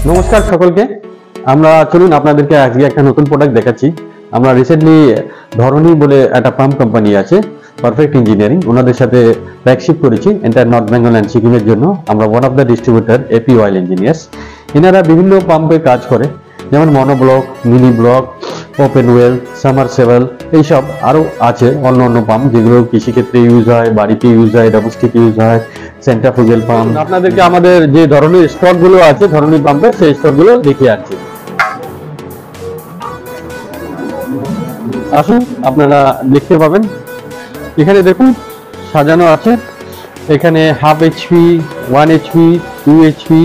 নমস্কার সকলকে। আমরা চলুন আপনাদেরকে আজকে একটা নতুন প্রোডাক্ট দেখাচ্ছি। আমরা রিসেন্টলি ধরনী বলে একটা পাম্প কোম্পানি আছে, পারফেক্ট ইঞ্জিনিয়ারিং, ওনাদের সাথে ফ্ল্যাগশিপ করেছি এন্টায়ার নর্থ বেঙ্গল অ্যান্ড সিকিমের জন্য। আমরা one of the distributor AP oil engineers. এনারা বিভিন্ন পাম্পে কাজ করে, যেমন monoblock, mini block, open well, submersible, এইসব আরও আছে অন্য অন্য পাম্প যেগুলো কৃষিক্ষেত্রে ইউজ হয়, বাড়িতে ইউজ হয়, ডোমেস্টিক ইউজ হয়, সেন্ট্রিফুগাল পাম্প। আপনাদেরকে আমাদের যে ধরনের স্টকগুলো আছে ধরনী পাম্পের, সেই স্টকগুলো দেখিয়ে আনছি। আসুন, আপনারা দেখতে পাবেন। এখানে দেখুন সাজানো আছে। এখানে half HP, 1 HP, 2 HP,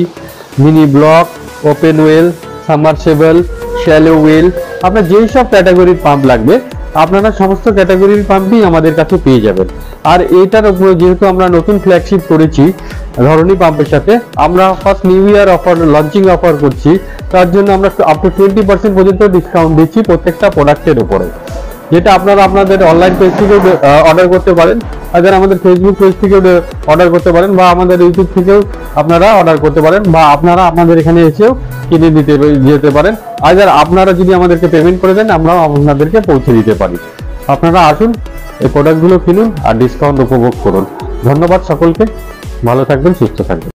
mini block, open well, submersible, shallow well, আপনার যেই সব ক্যাটাগরির পাম্প লাগবে আপনারা সমস্ত ক্যাটাগরির পাম্পই আমাদের কাছে পেয়ে যাবেন। আর এইটার উপরে যেহেতু আমরা নতুন ফ্ল্যাগশিপ করেছি ধরনী পাম্পের সাথে, আমরা first new year offer, launching offer করছি। তার জন্য আমরা আপ টু 20% পর্যন্ত ডিসকাউন্ট দিচ্ছি প্রত্যেকটা প্রোডাক্টের উপরে, যেটা আপনারা আপনাদের অনলাইন পেজ থেকেও অর্ডার করতে পারেন, আবার আমাদের ফেসবুক পেজ থেকেও অর্ডার করতে পারেন, বা আমাদের ইউটিউব থেকেও আপনারা অর্ডার করতে পারেন, বা আপনারা আপনাদের এখানে এসেও কিনে দিতে যেতে পারেন। আবার আপনারা যদি আমাদেরকে পেমেন্ট করে দেন, আমরা আপনাদেরকে পৌঁছে দিতে পারি। আপনারা আসুন, এই প্রোডাক্টগুলো কিনুন আর ডিসকাউন্ট উপভোগ করুন। ধন্যবাদ সকলকে, ভালো থাকবেন, সুস্থ থাকবেন।